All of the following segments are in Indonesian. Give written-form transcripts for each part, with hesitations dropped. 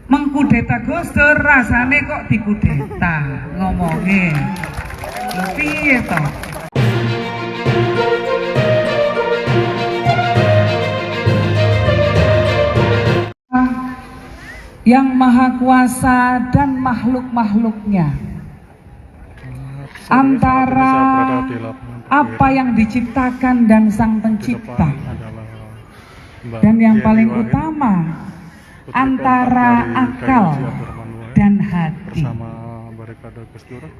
Mengkudeta Gus Dur rasane kok dikudeta ngomongin. Lho piye to? Yang maha kuasa dan makhluk-makhluknya, antara apa yang diciptakan dan sang pencipta, dan yang paling utama antara akal dan hati.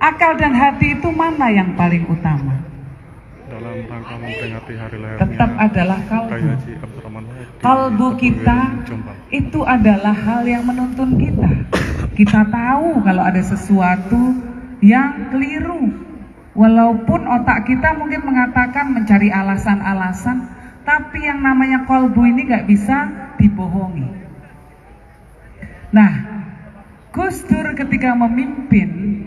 Akal dan hati itu mana yang paling utama? Dalam rangka memperingati hari lahirnya tetap adalah kalbu. Kalbu kita itu adalah hal yang menuntun kita. Kita tahu kalau ada sesuatu yang keliru, walaupun otak kita mungkin mengatakan mencari alasan-alasan, tapi yang namanya kalbu ini gak bisa dibohongi. Nah, Gus Dur ketika memimpin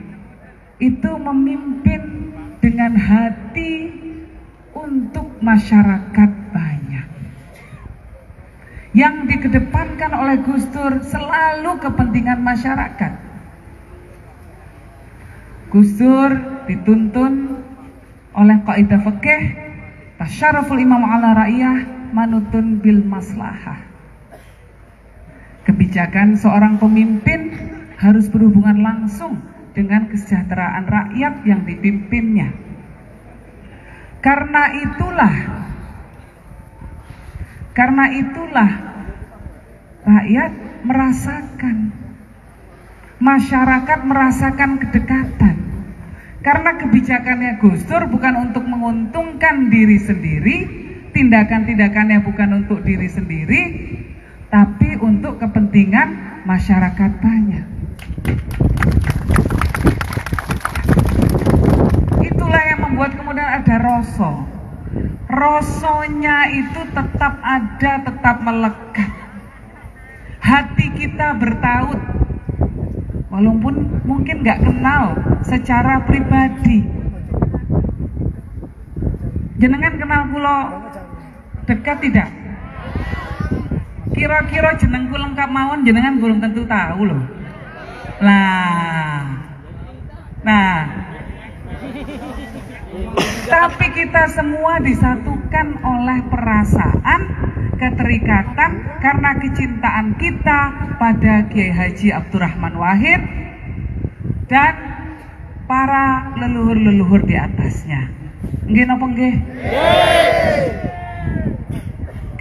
itu memimpin dengan hati untuk masyarakat banyak. Yang dikedepankan oleh Gus Dur selalu kepentingan masyarakat. Gus Dur dituntun oleh kaidah fikih tasyarruful imam ala ra'iyah manutun bil maslahah. Kebijakan seorang pemimpin harus berhubungan langsung dengan kesejahteraan rakyat yang dipimpinnya. Karena itulah rakyat merasakan, masyarakat merasakan kedekatan. Karena kebijakannya Gus Dur bukan untuk menguntungkan diri sendiri, tindakan-tindakannya bukan untuk diri sendiri, tapi untuk kepentingan masyarakat banyak. Itulah yang membuat kemudian ada Rosonya itu tetap ada, tetap melekat. Hati kita bertaut, walaupun mungkin gak kenal secara pribadi. Jenengan kenal kula dekat tidak? Kira-kira jenengku lengkap mawon jenengan belum tentu tahu loh. Nah, tapi kita semua disatukan oleh perasaan keterikatan karena kecintaan kita pada Kiai Haji Abdurrahman Wahid dan para leluhur-leluhur di atasnya. Nggih napa nggih?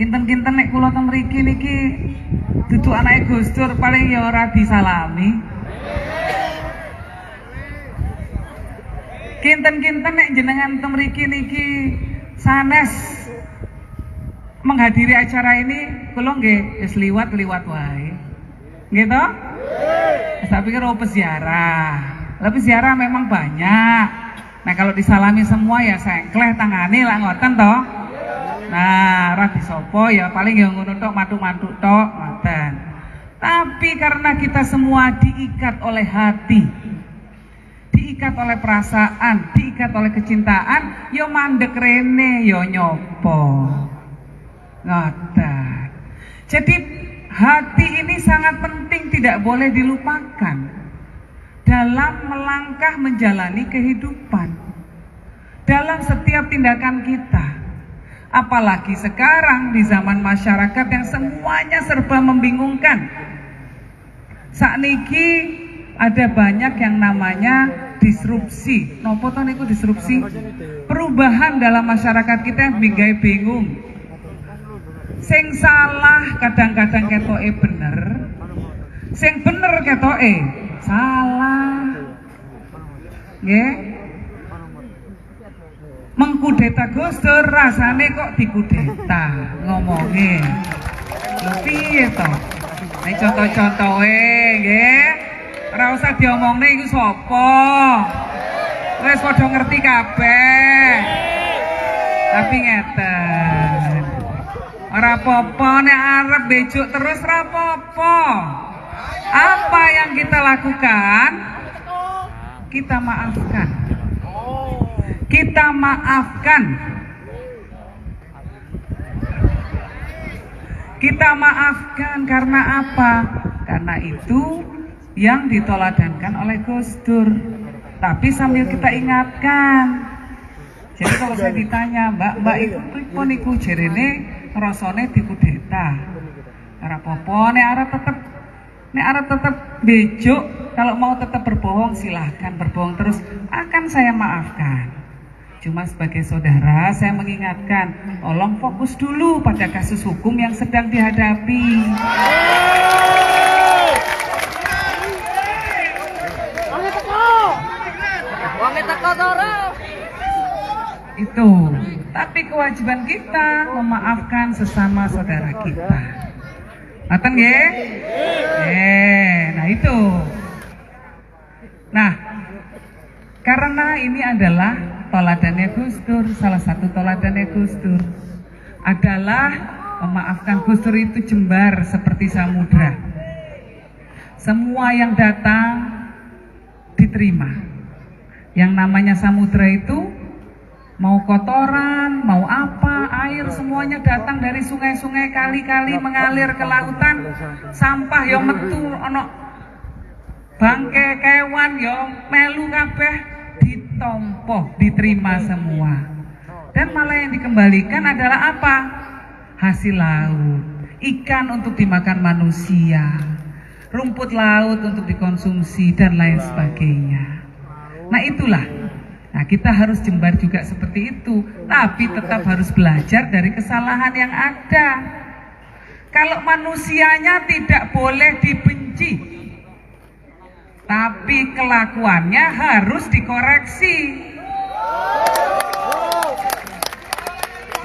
Kinten-kinten nek kula teng mriki niki dudu anake Gus Dur paling ya ora disalami. Kinten-kinten nek jenengan teng mriki niki sanes menghadiri acara ini, kula nggih wis liwat wae. Nggih to? Saya pikir peziarah. Tapi ziarah memang banyak. Nah, kalau disalami semua ya sengkleh tangane lah ngoten to. Nah, ora disopo ya paling ya ngono tok matuk-matuk tok ngoten. Tapi karena kita semua diikat oleh hati, diikat oleh perasaan, diikat oleh kecintaan, yo mandek rene yo nyopo. Ngoten. Jadi hati ini sangat penting, tidak boleh dilupakan dalam melangkah menjalani kehidupan, dalam setiap tindakan kita. Apalagi sekarang di zaman masyarakat yang semuanya serba membingungkan. Sakniki ada banyak yang namanya disrupsi. Nopo to niku disrupsi? Perubahan dalam masyarakat kita yang bikin bingung. Sing salah kadang-kadang ketoke bener, sing bener ketoke salah. Nggih. Mengkudeta Gus Dur rasane kok dikudeta ngomongin. Lho piye to? Nek contoh-contohe nggih. Ora usah diomongne iku sapa. Wis padha ngerti kabeh. Tapi ngeten. Ora apa-apa nek arep bejuk terus ora apa-apa. Apa yang kita lakukan? Kita maafkan. Kita maafkan. Kita maafkan karena apa? Karena itu yang ditoladankan oleh Gus Dur. Tapi sambil kita ingatkan. Jadi kalau saya ditanya, Mbak itu pripun iku jerene rasane dikudeta. Ora apa-apa, nek arep tetep bejuk, kalau mau tetap berbohong silahkan berbohong terus, akan saya maafkan. Cuma sebagai saudara saya mengingatkan, tolong fokus dulu pada kasus hukum yang sedang dihadapi. Itu, tapi kewajiban kita memaafkan sesama saudara kita. Ngaten nggih? Nah itu. Nah, karena ini adalah toladannya Gus Dur, salah satu toladannya Gus Dur adalah memaafkan. Gus Dur itu jembar seperti samudra. Semua yang datang diterima. Yang namanya samudra itu mau kotoran, mau apa, air semuanya datang dari sungai-sungai, kali-kali mengalir ke lautan. Sampah yo metu ono bangke kewan yo melu kabeh ditompo, diterima semua. Dan malah yang dikembalikan adalah apa? Hasil laut, ikan untuk dimakan manusia, rumput laut untuk dikonsumsi dan lain sebagainya. Nah itulah. Nah kita harus jembar juga seperti itu, tapi tetap harus belajar dari kesalahan yang ada. Kalau manusianya tidak boleh dibenci, tapi kelakuannya harus dikoreksi.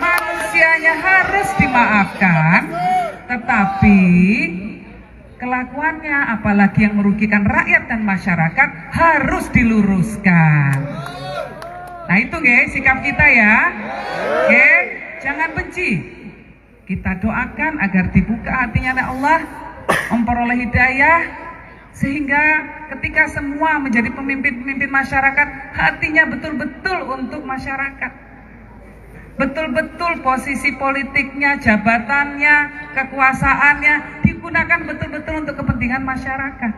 Manusianya harus dimaafkan, tetapi kelakuannya, apalagi yang merugikan rakyat dan masyarakat, harus diluruskan. Nah itu sikap kita ya. Jangan benci. Kita doakan agar dibuka hatinya oleh Allah, memperoleh hidayah, sehingga ketika semua menjadi pemimpin-pemimpin masyarakat, hatinya betul-betul untuk masyarakat. Betul-betul posisi politiknya, jabatannya, kekuasaannya digunakan betul-betul untuk kepentingan masyarakat.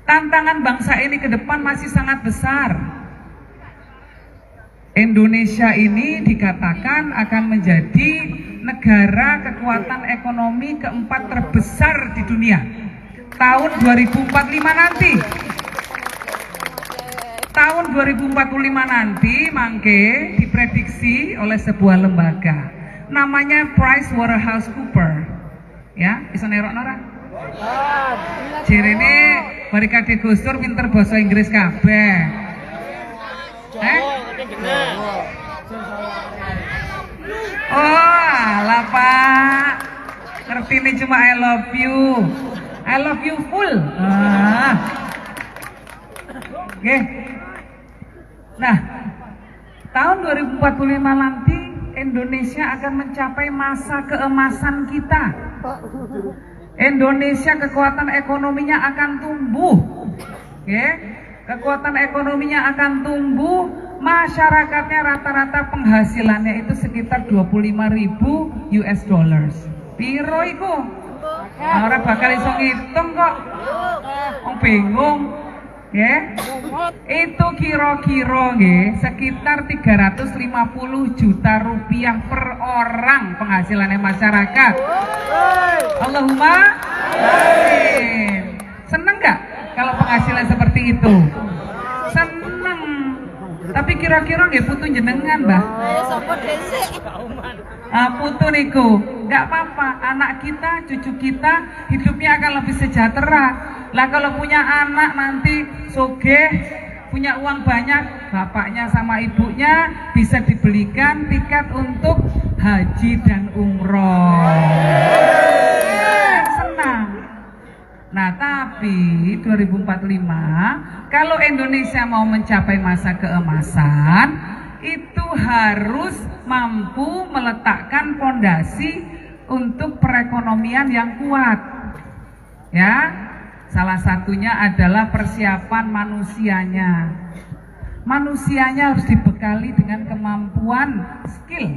Tantangan bangsa ini ke depan masih sangat besar. Indonesia ini dikatakan akan menjadi negara kekuatan ekonomi keempat terbesar di dunia tahun 2045 nanti. Tahun 2045 nanti mangke diprediksi oleh sebuah lembaga namanya PricewaterhouseCoopers. Ya, bisa nerok ora? Jerene barikade Gus Dur pinter basa Inggris kabeh. Oh alah Pak, ngerti ini cuma I love you full. Nah, tahun 2045 nanti Indonesia akan mencapai masa keemasan kita. Indonesia kekuatan ekonominya akan tumbuh. Kekuatan ekonominya akan tumbuh, masyarakatnya rata-rata penghasilannya itu sekitar 25.000 US dollars. Piro iku? Ora bakal iso ngitung kok. Bingung. Itu kira-kira sekitar 350 juta rupiah per orang penghasilannya masyarakat. Allahumma amin. Seneng gak kalau penghasilan seperti itu? Seneng. Tapi kira-kira putu jenengan, Mbah? Putu niku, nggak apa-apa. Anak kita, cucu kita hidupnya akan lebih sejahtera. Lah kalau punya anak nanti sugih, punya uang banyak, bapaknya sama ibunya bisa dibelikan tiket untuk haji dan umroh. Senang. Nah tapi 2045 kalau Indonesia mau mencapai masa keemasan, itu harus mampu meletakkan fondasi untuk perekonomian yang kuat. Ya, salah satunya adalah persiapan manusianya. Manusianya harus dibekali dengan kemampuan skill.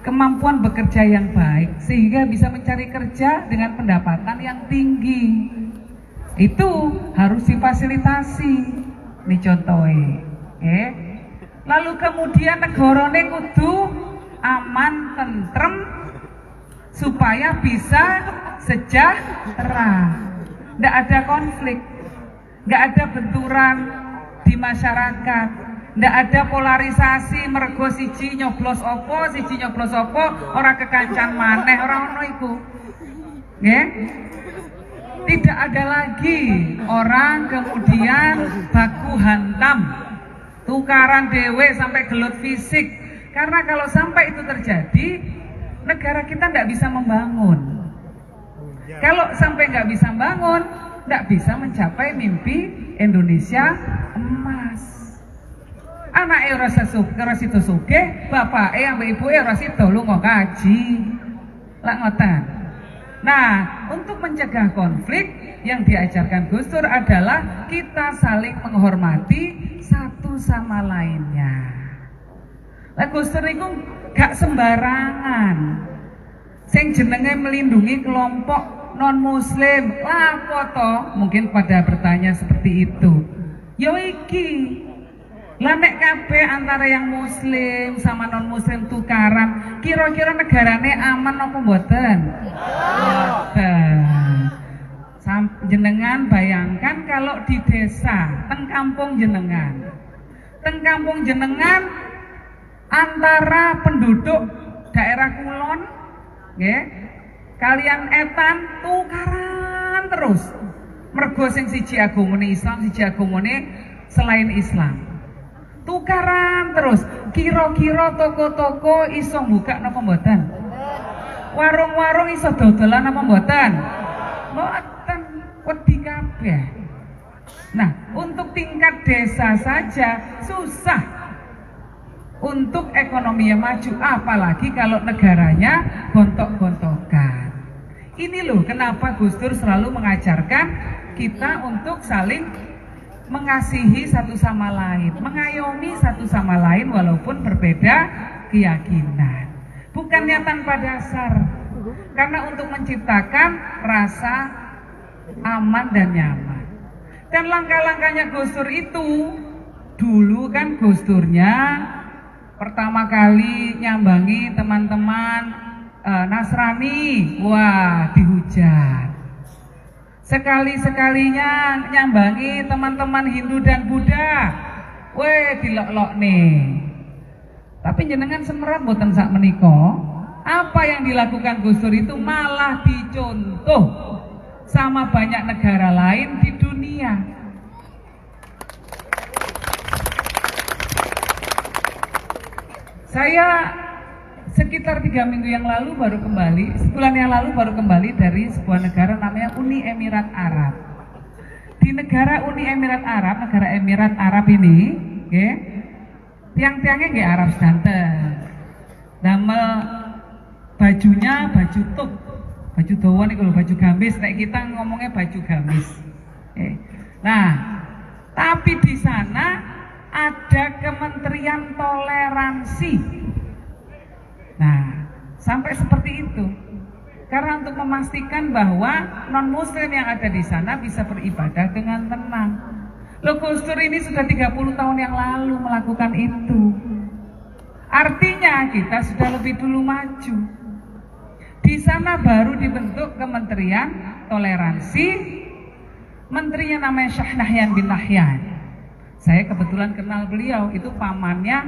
kemampuan bekerja yang baik sehingga bisa mencari kerja dengan pendapatan yang tinggi. Itu harus difasilitasi. Ini contohnya. Lalu kemudian negarane kudu aman, tentrem supaya bisa sejahtera. Nggak ada konflik, nggak ada benturan di masyarakat, nggak ada polarisasi mergo siji nyoblos opo, ora kekancan maneh, ora ono iku. Nggih? Tidak ada lagi orang kemudian baku hantam, tukaran dewe sampai gelut fisik. Karena kalau sampai itu terjadi, negara kita nggak bisa membangun. Kalau sampai nggak bisa bangun, nggak bisa mencapai mimpi Indonesia emas. Anak ora sido sugih, bapak ambek ibu ora sido lunga kaji. Lak ngoten. Nah, untuk mencegah konflik yang diajarkan Gus Dur adalah kita saling menghormati satu sama lainnya. Lah Gus Dur itu gak sembarangan. Sing jenenge melindungi kelompok non muslim, apa toh? Mungkin pada bertanya seperti itu. Yo iki, lah nek kabeh antara yang muslim sama non muslim tukaran, kira-kira negarane aman apa mboten? Mboten. Jenengan bayangkan kalau di desa, teng kampung jenengan. Teng kampung jenengan antara penduduk daerah kulon, nggih, kalian etan tukaran terus. Mergo sing siji agamane Islam, siji agamane selain Islam. Tukaran terus. Kira-kira toko-toko iso buka napa mboten? Warung-warung iso dodolan napa mboten? Mboten, wedi kabeh. Nah, untuk tingkat desa saja susah untuk ekonomi yang maju, apalagi kalau negaranya gontok-gontokan. Ini loh kenapa Gus Dur selalu mengajarkan kita untuk saling mengasihi satu sama lain, mengayomi satu sama lain walaupun berbeda keyakinan. Bukannya tanpa dasar, karena untuk menciptakan rasa aman dan nyaman. Dan langkah-langkahnya Gus Dur itu, dulu kan Gus Durnya pertama kali nyambangi teman-teman Nasrani, wah dihujat. Sekali-sekalinya nyambangi teman-teman Hindu dan Buddha, weh dilok-lok nih. Tapi jenengan semerap boten sak menika, apa yang dilakukan Gus Dur itu malah dicontoh sama banyak negara lain di dunia. Saya sekitar 3 minggu yang lalu baru kembali, sebulan yang lalu baru kembali dari sebuah negara namanya Uni Emirat Arab. Di negara Uni Emirat Arab, negara Emirat Arab ini, okay, tiang-tiangnya nggih Arab sedanten. Damel bajunya baju tuk, baju dawa niku lho, baju gamis. Nek kita ngomongnya baju gamis. Okay. Nah, tapi di sana ada Kementerian Toleransi. Nah, sampai seperti itu. Karena untuk memastikan bahwa non-muslim yang ada di sana bisa beribadah dengan tenang. Loh, Gus Dur ini sudah 30 tahun yang lalu melakukan itu. Artinya kita sudah lebih dulu maju. Di sana baru dibentuk Kementerian Toleransi. Menterinya namanya Syekh Nahyan bin Nahyan. Saya kebetulan kenal beliau, itu pamannya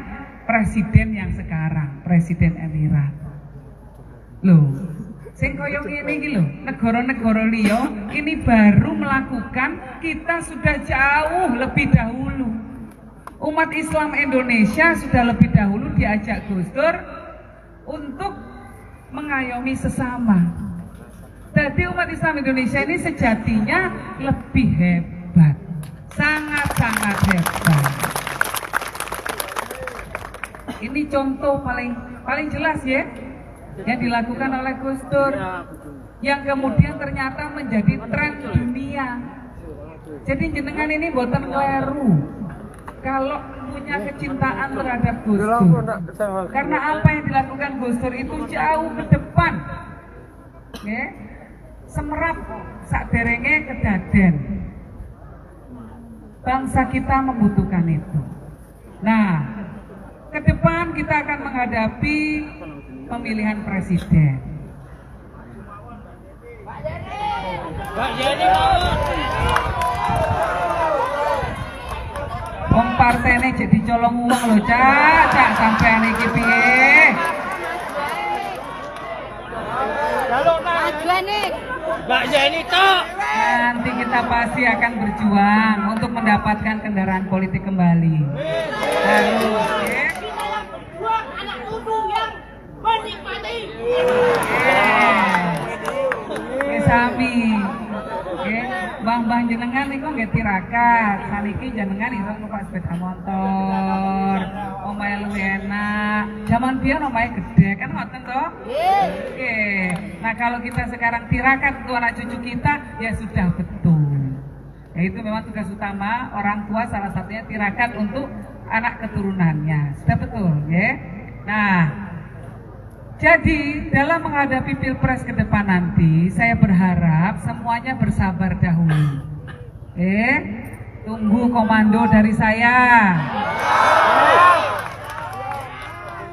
presiden yang sekarang, Presiden Emirat. Loh, sing koyo ngene iki lho, negara-negara liya ini baru melakukan, kita sudah jauh lebih dahulu. Umat Islam Indonesia sudah lebih dahulu diajak Gus Dur untuk mengayomi sesama. Jadi umat Islam Indonesia ini sejatinya lebih hebat, sangat-sangat hebat. Ini contoh paling jelas ya yang dilakukan oleh Gus Dur, yang kemudian ternyata menjadi tren dunia. Jadi jenengan ini boten kleru. kalau punya kecintaan terhadap Gus Dur. Karena apa yang dilakukan Gus Dur itu jauh ke depan. Nggih. Semerap saderenge kedaden. Bangsa kita membutuhkan itu. Nah, ke depan kita akan menghadapi pemilihan presiden. Wong partene jadi colong uang lho, Cak sampean iki piye? Mbak Yeni tok. Nanti kita pasti akan berjuang untuk mendapatkan kendaraan politik kembali. Harus, ya. Anak gunung yang menikmati. Sami, bang jenengan niku nggih tirakat, saniki jenengan iso numpak sepeda motor, omahe luwih enak. Zaman biyen omahe gede kan ngoten to? Oke. Nah, kalau kita sekarang tirakat untuk anak cucu kita, ya sudah betul. Ya itu memang tugas utama orang tua, salah satunya tirakat untuk anak keturunannya. Sudah betul, ya. Nah, jadi dalam menghadapi Pilpres ke depan nanti, saya berharap semuanya bersabar dahulu. Tunggu komando dari saya.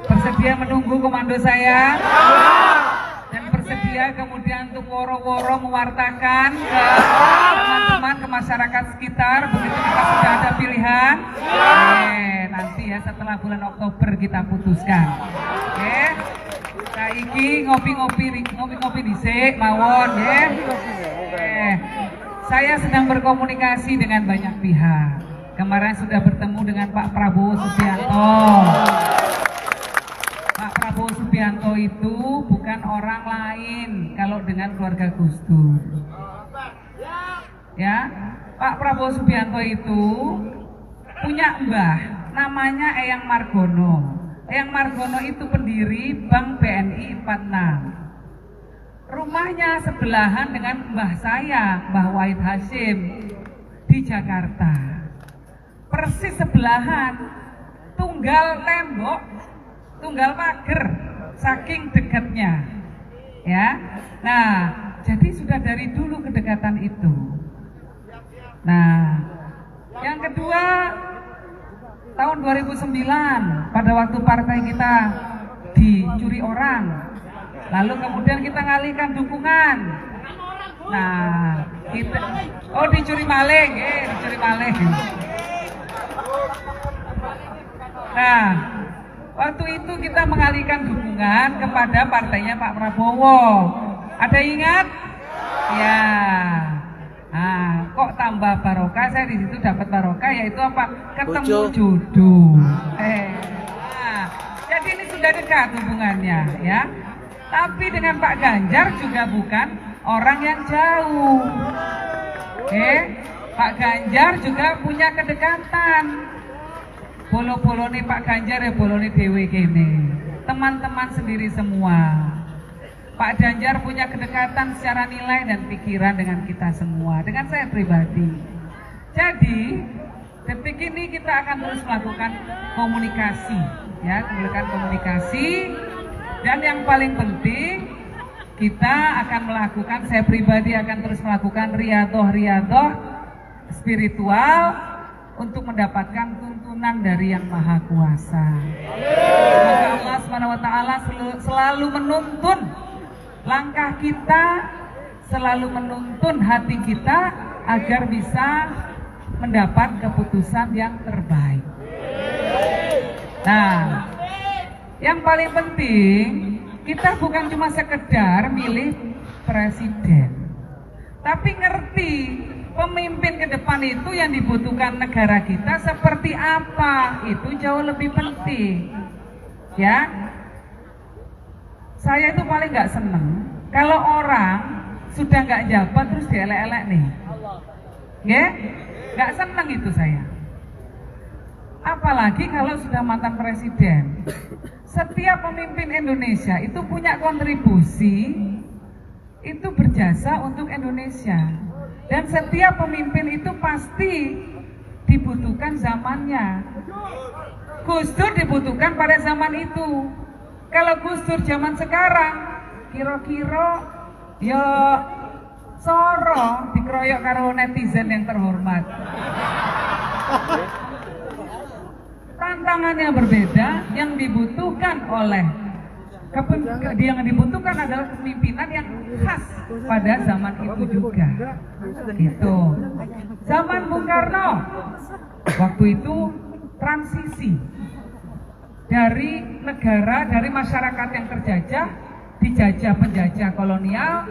Bersedia menunggu komando saya? Dan bersedia kemudian untuk woro-woro mewartakan ke teman-teman, ke masyarakat sekitar begitu kita sudah ada pilihan? Nanti ya setelah bulan Oktober kita putuskan. Saiki ngopi-ngopi dhisik mawon nggih. Saya sedang berkomunikasi dengan banyak pihak. Kemarin sudah bertemu dengan Pak Prabowo Subianto. Pak Prabowo Subianto itu bukan orang lain kalau dengan keluarga Gus Dur. Ya, Pak Prabowo Subianto itu punya mbah namanya Eyang Margono. Eyang Margono itu pendiri Bank BNI 46. Rumahnya sebelahan dengan mbah saya, Mbah Wahid Hasyim di Jakarta. Persis sebelahan, tunggal tembok, tunggal pagar, saking dekatnya. Ya. Nah, jadi sudah dari dulu kedekatan itu. Nah, yang kedua, tahun 2009 pada waktu partai kita dicuri orang, lalu kemudian kita ngalihkan dukungan. Nah, kita dicuri maling, dicuri maling. Nah, waktu itu kita mengalihkan dukungan kepada partainya Pak Prabowo. Ada ingat? Ya. Nah, kok tambah barokah? Saya di situ dapat barokah, yaitu apa? Ketemu jodoh. Nah, jadi ini sudah dekat hubungannya, ya. Tapi dengan Pak Ganjar juga bukan orang yang jauh. Pak Ganjar juga punya kedekatan. Bolo-bolone Pak Ganjar ya bolone dhewe kene. Teman-teman sendiri semua. Pak Ganjar punya kedekatan secara nilai dan pikiran dengan kita semua, dengan saya pribadi. Jadi, detik ini kita akan terus melakukan komunikasi, ya, melakukan komunikasi. Dan yang paling penting, kita akan melakukan, saya pribadi akan terus melakukan riadoh spiritual untuk mendapatkan tuntunan dari Yang Maha Kuasa. Semoga Allah SWT selalu menuntun langkah kita, selalu menuntun hati kita agar bisa mendapat keputusan yang terbaik. Nah, yang paling penting, kita bukan cuma sekedar milih presiden, tapi ngerti pemimpin ke depan itu yang dibutuhkan negara kita seperti apa, itu jauh lebih penting. Ya. Saya itu paling nggak seneng kalau orang sudah nggak jabat terus dielek-elek nih, nggak seneng itu saya. Apalagi kalau sudah mantan presiden. Setiap pemimpin Indonesia itu punya kontribusi, itu berjasa untuk Indonesia. Dan setiap pemimpin itu pasti dibutuhkan zamannya. Gus Dur dibutuhkan pada zaman itu. Kalau Gus Dur zaman sekarang, kira-kira ya soro dikeroyok karo netizen yang terhormat. Tantangan yang berbeda yang dibutuhkan yang dibutuhkan adalah kepemimpinan yang khas pada zaman itu juga. Gitu. Zaman Bung Karno, waktu itu transisi dari negara, dari masyarakat yang terjajah, dijajah penjajah kolonial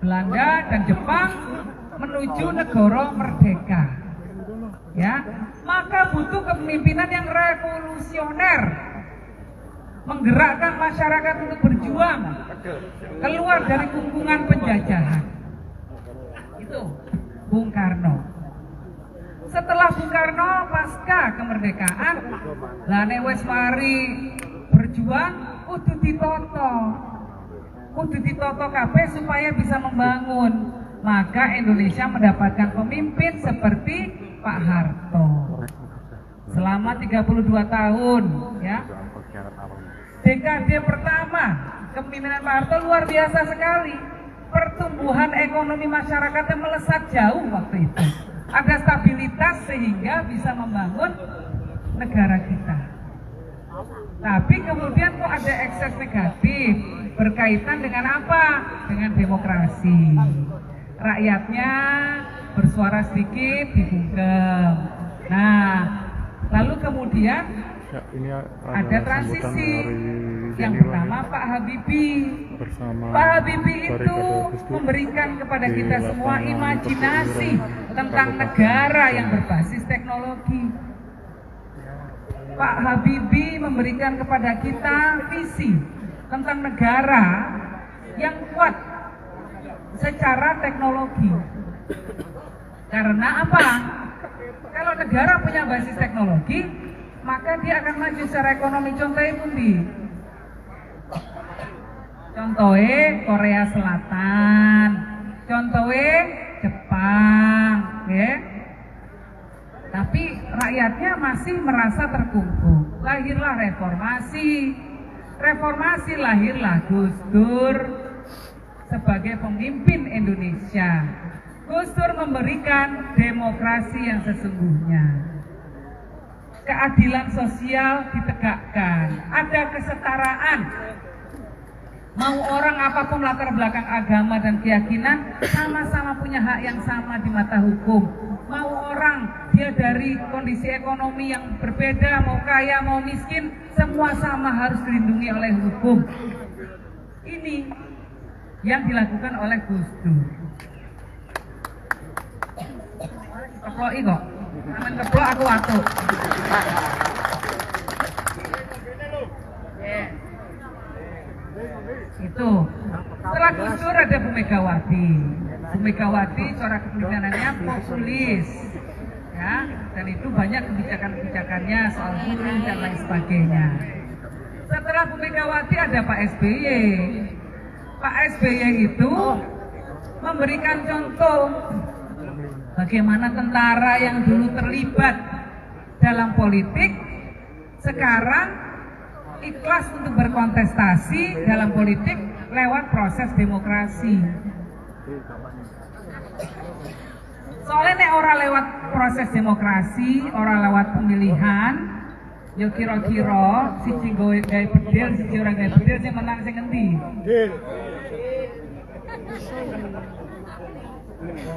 Belanda dan Jepang menuju negara merdeka. Ya, maka butuh kepemimpinan yang revolusioner, menggerakkan masyarakat untuk berjuang keluar dari kungkungan penjajahan. Itu Bung Karno. Setelah Bung Karno pasca kemerdekaan, lane wis mari berjuang kudu ditoto kabeh supaya bisa membangun. Maka Indonesia mendapatkan pemimpin seperti Pak Harto. Selama 32 tahun, ya. Dekade pertama kepemimpinan Pak Harto luar biasa sekali. Pertumbuhan ekonomi masyarakatnya melesat jauh waktu itu. Ada stabilitas sehingga bisa membangun negara kita. Tapi kemudian kok ada ekses negatif berkaitan dengan apa? Dengan demokrasi. Rakyatnya bersuara sedikit dibungkam. Nah, lalu kemudian Ya, ini ada transisi. Yang pertama Pak Habibie. Bersama Pak Habibie itu Barikade Gus Dur memberikan kepada di kita semua lapangan imajinasi pertempuran tentang Kabupaten negara yang berbasis teknologi. Pak Habibie memberikan kepada kita visi tentang negara yang kuat secara teknologi. Karena apa? Kalau negara punya basis teknologi, maka dia akan maju secara ekonomi. Contohnya pundi? Contohnya Korea Selatan, contohnya Jepang, ya. Tapi rakyatnya masih merasa terkungkung. Lahirlah reformasi. Reformasi lahirlah Gus Dur sebagai pemimpin Indonesia. Gus Dur memberikan demokrasi yang sesungguhnya. Keadilan sosial ditegakkan, ada kesetaraan. Mau orang apapun latar belakang agama dan keyakinan sama-sama punya hak yang sama di mata hukum. Mau orang dia dari kondisi ekonomi yang berbeda, mau kaya mau miskin, semua sama harus dilindungi oleh hukum. Ini yang dilakukan oleh Gus Dur. Keploki kok, aman keplok aku watuk. Itu. Setelah Gus Dur ada Bu Megawati. Bu Megawati cara kepemimpinannya populis, ya, dan itu banyak kebijakan-kebijakannya soal buruh dan lain sebagainya. Setelah Bu Megawati ada Pak SBY. Pak SBY itu memberikan contoh bagaimana tentara yang dulu terlibat dalam politik sekarang ikhlas untuk berkontestasi dalam politik lewat proses demokrasi. Soalnya nek orang lewat proses demokrasi, orang lewat pemilihan, yo kira-kira siji gawe bedil, siji ora gawe bedil, sing menang sing endi?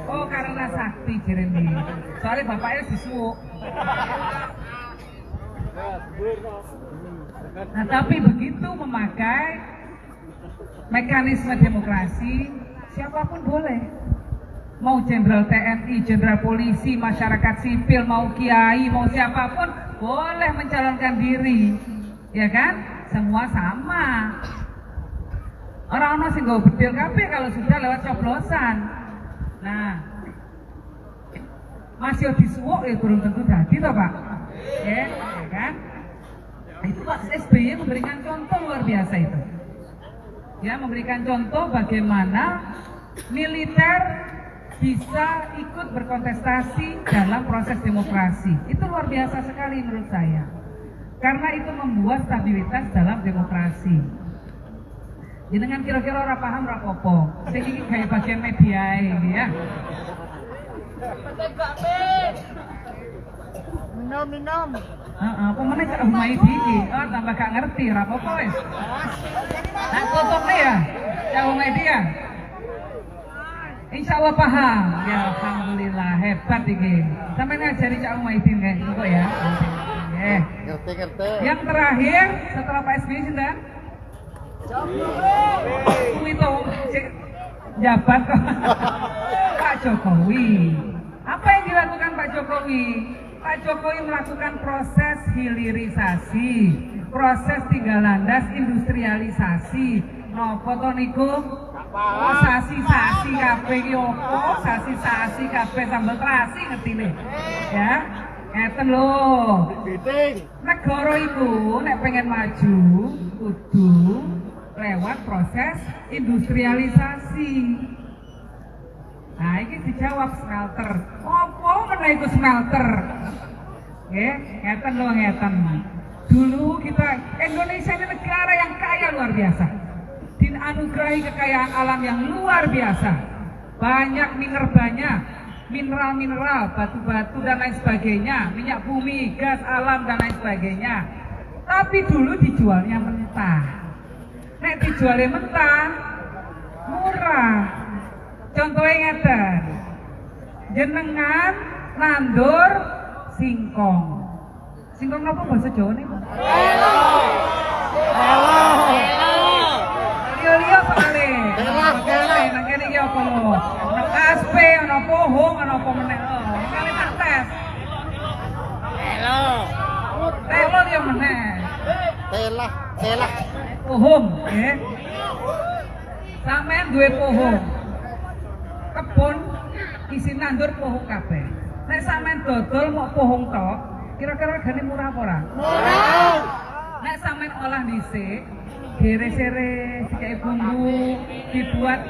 Oh, karena sakti jerene. Soalnya bapaknya disuwuk. Nah, tapi begitu memakai mekanisme demokrasi, siapapun boleh. Mau jenderal TNI, jenderal polisi, masyarakat sipil, mau kiai, mau siapapun boleh mencalonkan diri. Ya kan? Semua sama. Orang-orang sing nggo bedil kabeh kalau sudah lewat coblosan. Nah, masih disuwuk ya belum tentu dadi toh, Pak. Ya kan? Itu Pak SBY memberikan contoh luar biasa itu. Ya, memberikan contoh bagaimana militer bisa ikut berkontestasi dalam proses demokrasi. Itu luar biasa sekali menurut saya. Karena itu membuat stabilitas dalam demokrasi. Jenengan kira-kira ora paham ora apa-apa. Sing iki gawe bagian media iki ya. Minum. Apa meneh Cak Humaydi iki? Oh, tambah gak ngerti ora apa-apa wis. Nah, tutupnya ya. Cak Humaydi ya. Insya Allah paham. Ya alhamdulillah hebat iki. Sampai ngajari Cak Humaydi nggih engko ya. Nggih. Ngerti. Yang terakhir setelah Pak SBY sinten? Itu jabat kok. Pak Jokowi. Apa yang dilakukan Pak Jokowi? Pak Jokowi melakukan proses hilirisasi, proses tiga landas industrialisasi. Nopo to niku? Oh, sasi kabeh iki opo? Sasi kabeh sambel terasi ngertine. Ya. Ngeten lho. Negara iku nek pengen maju kudu lewat proses industrialisasi. Nah, ini dijawab smelter. Apa meneh iku smelter? Nggih, ngeten lho ngeten. Dulu kita Indonesia ini negara yang kaya luar biasa. Dianugerahi kekayaan alam yang luar biasa. Banyak mineral, batu-batu dan lain sebagainya, minyak bumi, gas alam dan lain sebagainya. Tapi dulu dijualnya mentah. Nek dijualnya mentah, murah. Contohnya ngeten, jenengan nandur singkong. Singkong apa bahasa Jawa nih? Liyo soalnya. Nang kene iki apa lho? Ana kaspe, ana pohong, ana apa meneh. Kali tak tes. Telo yo meneh. Telah. Pohong, nggih. Sampeyan duwe pohong. Kebun isi nandur pohong kabeh. Nek sampean dodol mau pohong tok, kira-kira regane murah apa ora? Murah. Nek sampean olah dhisik, diiris-iris, dikasih bumbu, dibuat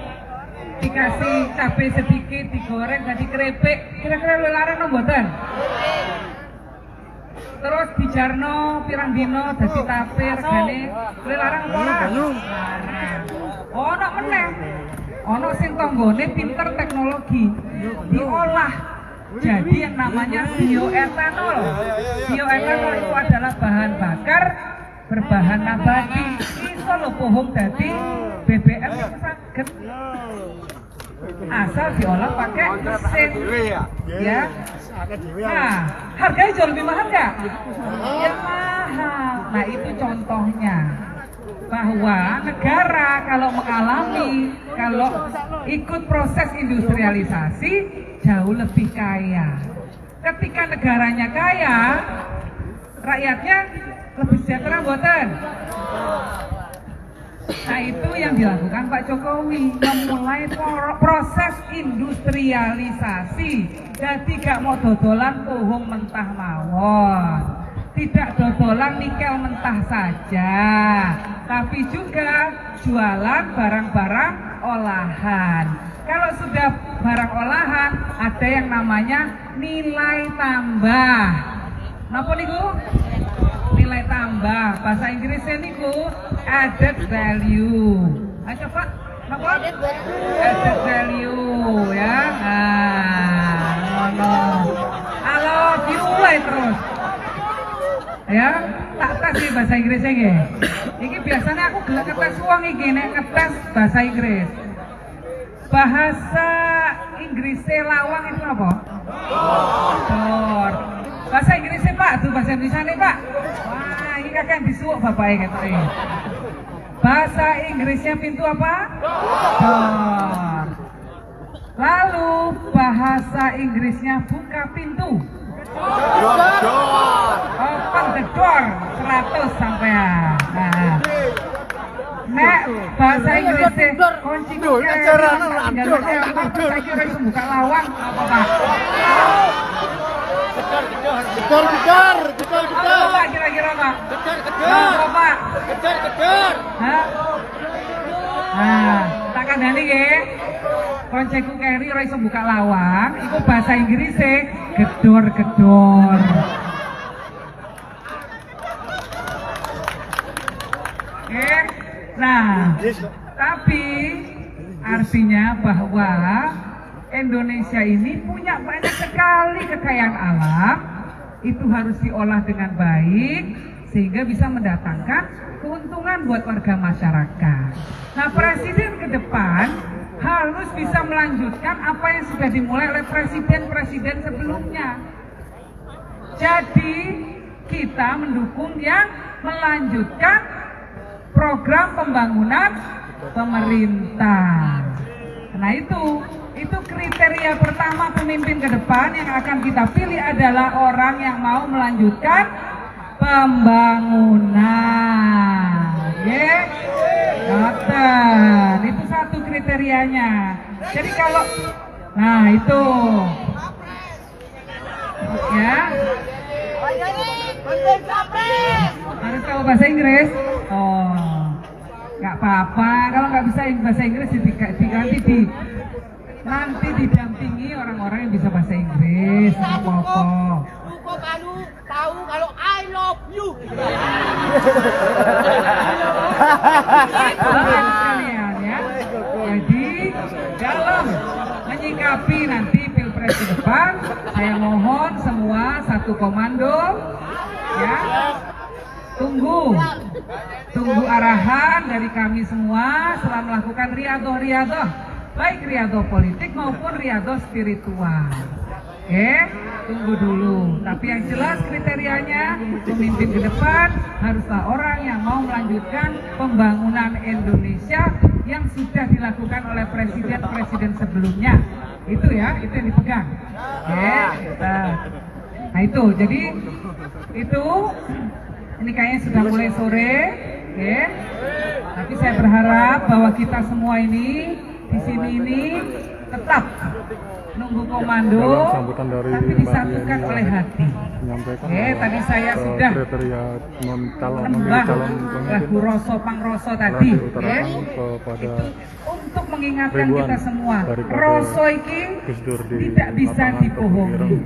dikasih cabai sedikit, digoreng jadi keripik, kira-kira larang no mboten? Terus dijarno pirang dino dadi tape regane larang apa ora? Larang. Ono meneh. Ono sing tanggane pinter teknologi diolah jadi yang namanya bioetanol. Bioetanol itu adalah bahan bakar berbahan nabati. Iso lho pohong dadi BBM saged. Asal diolah pakai mesin. Ya. Nah, harganya jauh lebih mahal nggak? Ya mahal. Nah itu contohnya. Bahwa negara kalau ikut proses industrialisasi jauh lebih kaya. Ketika negaranya kaya, rakyatnya lebih sejahtera mboten? Nah itu yang dilakukan Pak Jokowi, memulai proses industrialisasi. Jadi gak mau dodolan pohong mentah mawon, tidak dodolan nikel mentah saja, tapi juga jualan barang-barang olahan. Kalau sudah barang olahan, ada yang namanya nilai tambah. Napa niku? Nilai tambah. Bahasa Inggrisnya niku added value. Ayo coba, napa? Added value ya. Nah, halo, dimulai terus. Ya, tak tes nih bahasa Inggrisnya nggih. Iki biasanya aku gelek ngetes wong iki nek ngetes bahasa Inggris. Bahasa Inggrisnya lawang itu apa? Door. Bahasa Inggrisnya Pak, tuh bahasa Indonesia nih Pak. Wah, ini kakek disuwuk bapaknya katanya. Bahasa Inggrisnya pintu apa? Door. Lalu bahasa Inggrisnya buka pintu. Open the door 100 sampean. Nah. Nek bahasa Inggrisnya kunci kira buka lawang apa Pak? Gedor. Apa Pak kira-kira Pak? Apa Pak? Gedor. Hah? Nah, tak kandhani nggih. konceku keri ora iso buka lawang, iku bahasa Inggrisnya gedor-gedor. Oke. Nah, tapi artinya bahwa Indonesia ini punya banyak sekali kekayaan alam, itu harus diolah dengan baik sehingga bisa mendatangkan keuntungan buat warga masyarakat. Nah, presiden ke depan harus bisa melanjutkan apa yang sudah dimulai oleh presiden-presiden sebelumnya. Jadi kita mendukung yang melanjutkan program pembangunan pemerintah. Nah, itu kriteria pertama pemimpin ke depan yang akan kita pilih adalah orang yang mau melanjutkan pembangunan. Ya, ngoten. Itu satu kriterianya. Jadi kalau, nah itu, ya, harus tahu bahasa Inggris. Oh, nggak apa-apa. Kalau nggak bisa bahasa Inggris nanti didampingi orang-orang yang bisa bahasa Inggris. Nggak apa-apa. Baru tahu kalau I love you. Sekalian ya. Jadi dalam menyikapi nanti pilpres ke depan, saya mohon semua satu komando, ya. Tunggu arahan dari kami semua setelah melakukan riadoh, baik riadoh politik maupun riadoh spiritual. Oke, tunggu dulu. Tapi yang jelas kriterianya pemimpin ke depan haruslah orang yang mau melanjutkan pembangunan Indonesia yang sudah dilakukan oleh presiden-presiden sebelumnya. Itu ya, itu yang dipegang. Oke, nah itu. Jadi itu ini kayaknya sudah mulai sore. Oke. Tapi saya berharap bahwa kita semua ini di sini ini tetap nunggu komando, tapi disatukan oleh hati. Tadi saya sudah menembah lagu Roso Pangroso tadi, itu untuk mengingatkan kita semua, Roso ini tidak bisa dibohongi.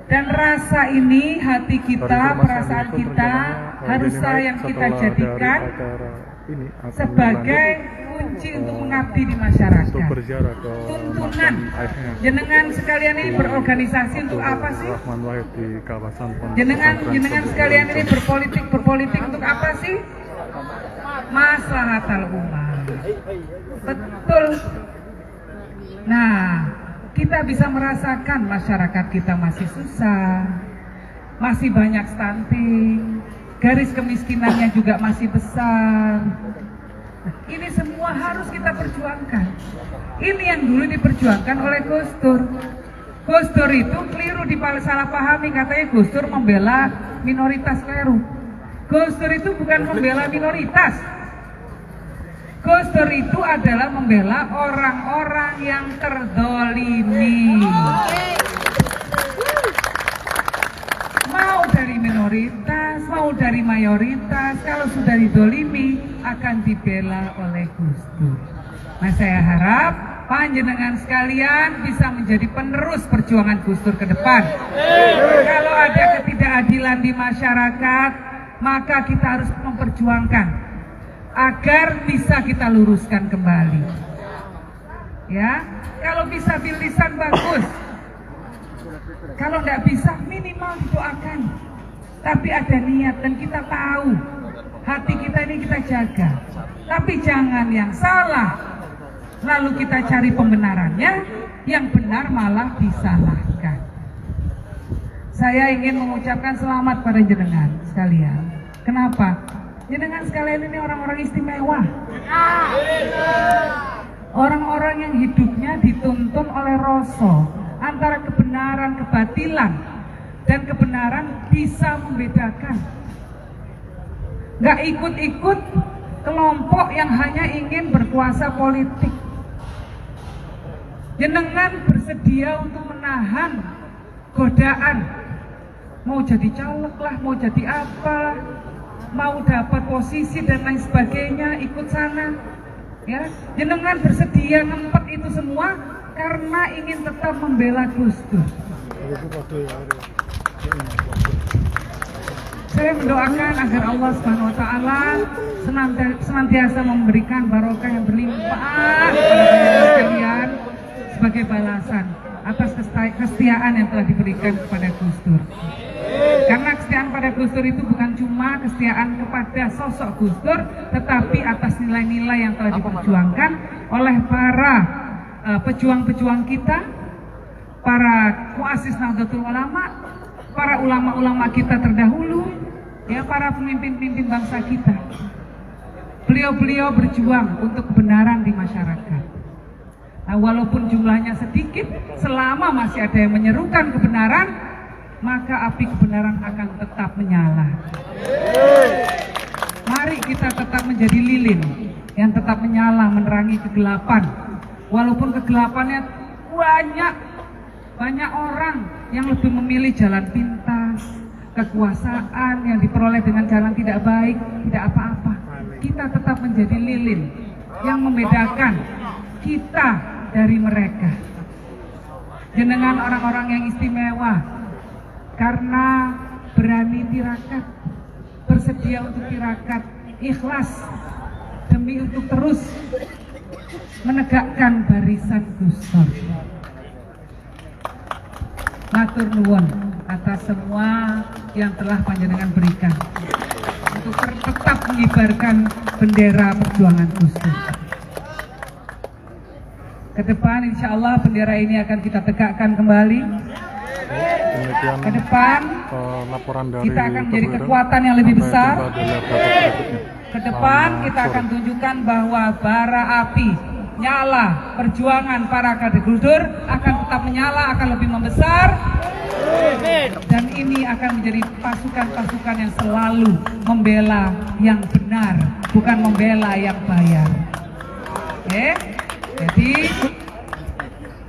Dan rasa ini, hati kita, perasaan kita, haruslah yang kita jadikan sebagai kunci untuk mengabdi di masyarakat. Tuntunan jenengan sekalian ini berorganisasi untuk apa sih? Jenengan sekalian ini berpolitik untuk apa sih? Maslahatul umat. Betul. Nah, kita bisa merasakan masyarakat kita masih susah, masih banyak stunting, garis kemiskinannya juga masih besar. Ini semua harus kita perjuangkan. Ini yang dulu diperjuangkan oleh Gus Dur. Gus Dur itu keliru disalahpahami, katanya Gus Dur membela minoritas. Keliru. Gus Dur itu bukan membela minoritas. Gus Dur itu adalah membela orang-orang yang terdolimi. Mau dari minoritas, mau dari mayoritas, kalau sudah didolimi akan dibela oleh Gus Dur. Nah, saya harap panjenengan sekalian bisa menjadi penerus perjuangan Gus Dur ke depan. Kalau ada ketidakadilan di masyarakat, maka kita harus memperjuangkan agar bisa kita luruskan kembali. Ya, kalau bisa bilisan bagus. Kalau tidak bisa minimal didoakan. Tapi ada niat dan kita tahu hati kita ini kita jaga. Tapi jangan yang salah lalu kita cari pembenarannya, yang benar malah disalahkan. Saya ingin mengucapkan selamat pada jenengan sekalian. Kenapa? Jenengan sekalian ini orang-orang istimewa. Orang-orang yang hidupnya dituntun oleh Roso antara kebenaran, kebatilan, dan kebenaran bisa membedakan. Gak ikut-ikut kelompok yang hanya ingin berkuasa politik. Jenengan bersedia untuk menahan godaan, mau jadi caleg lah, mau jadi apa, mau dapat posisi dan lain sebagainya, ikut sana. Ya, jenengan bersedia ngempet itu semua karena ingin tetap membela Gus Dur. Saya mendoakan agar Allah Subhanahu wa taala senantiasa memberikan barokah yang berlimpah kepada kalian sebagai balasan atas kesetiaan yang telah diberikan kepada Gus Dur. Karena kesetiaan pada Gus Dur itu bukan cuma kesetiaan kepada sosok Gus Dur, tetapi atas nilai-nilai yang telah diperjuangkan oleh para pejuang-pejuang kita, para muassis Nahdlatul Ulama, para ulama-ulama kita terdahulu, ya, para pemimpin-pemimpin bangsa kita. Beliau-beliau berjuang untuk kebenaran di masyarakat. Nah, walaupun jumlahnya sedikit, selama masih ada yang menyerukan kebenaran, maka api kebenaran akan tetap menyala. Mari kita tetap menjadi lilin yang tetap menyala menerangi kegelapan. Walaupun kegelapannya banyak orang yang lebih memilih jalan pintas, kekuasaan yang diperoleh dengan jalan tidak baik, tidak apa-apa. Kita tetap menjadi lilin yang membedakan kita dari mereka. Jenengan orang-orang yang istimewa karena berani tirakat, bersedia untuk tirakat, ikhlas demi untuk terus menegakkan barisan Gus Dur. Matur nuwun atas semua yang telah panjenengan berikan untuk tetap mengibarkan bendera perjuangan Gus Dur. Ke depan insya Allah bendera ini akan kita tegakkan kembali. Demikian Ke depan laporan dari kita akan menjadi Kebuiran. kekuatan yang lebih Sampai besar. jumpa di live berikutnya. Ke depan Selamat kita sore. akan tunjukkan bahwa bara api nyala perjuangan para kader Gus Dur akan tetap menyala, akan lebih membesar, dan ini akan menjadi pasukan-pasukan yang selalu membela yang benar, bukan membela yang bayar. Oke, jadi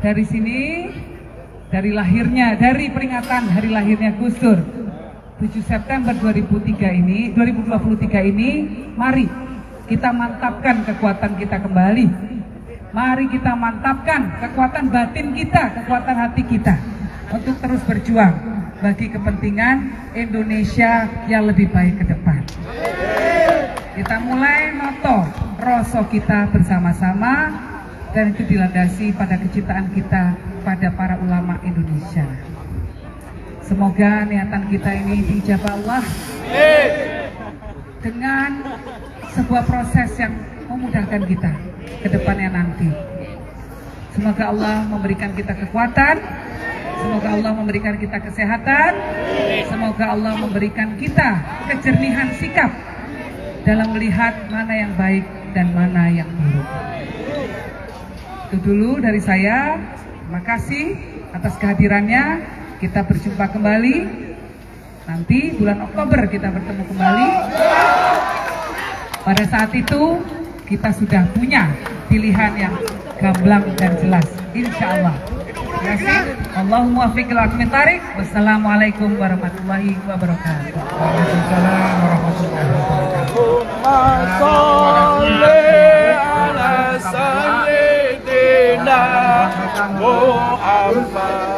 dari sini, dari peringatan hari lahirnya Gus Dur 7 September 2023 ini, mari kita mantapkan kekuatan kita kembali. Mari kita mantapkan kekuatan batin kita, kekuatan hati kita untuk terus berjuang bagi kepentingan Indonesia yang lebih baik ke depan. Kita mulai noto rasa kita bersama-sama, dan itu dilandasi pada kecintaan kita pada para ulama Indonesia. Semoga niatan kita ini diijabah Allah dengan sebuah proses yang memudahkan kita ke depannya nanti. Semoga Allah memberikan kita kekuatan, semoga Allah memberikan kita kesehatan, semoga Allah memberikan kita kejernihan sikap dalam melihat mana yang baik dan mana yang buruk. Itu dulu dari saya. Terima kasih atas kehadirannya. Kita berjumpa kembali nanti bulan Oktober, kita bertemu kembali. Pada saat itu kita sudah punya pilihan yang gamblang dan jelas, insya Allah. Terima kasih. Allahumma waffiq ila aqwamit thariq. Wassalamualaikum warahmatullahi wabarakatuh. Waalaikumsalam warahmatullahi wabarakatuh. Sayyidina Muhammad